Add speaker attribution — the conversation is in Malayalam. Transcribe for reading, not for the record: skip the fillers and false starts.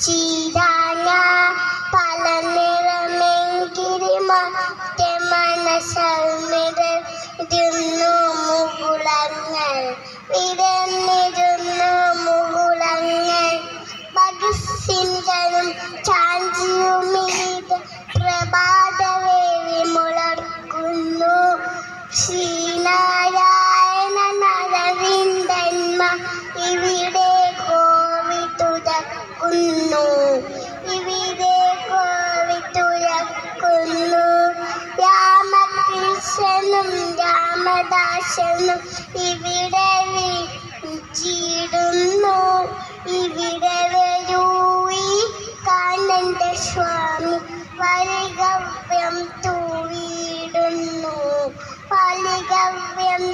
Speaker 1: ചീരാന പല നിറമെങ്കിരി മറ്റേ മനസ്സിരുന്നു മുകുളങ്ങൾ വിരന്നിരുന്നു മുകുളങ്ങൾ ഭഗസിനും ചാഞ്ചിയുമിത് പ്രഭാതവേവി മുളർക്കുന്നു ശ്രീനാരായണ നരവിന്ദന്മ ഇവിടെ കോവി തുറക്കുന്നു ഇവിടെ കോവി തുറക്കുന്നു രാമകൃഷ്ണനും രാമദാസനും ഇവിടെ വീടുന്നു ഇവിടെ വരൂ ഈ കാനന്ദ സ്വാമി വൈഗവ്യം തൂവിടുന്നു വൈഗവ്യം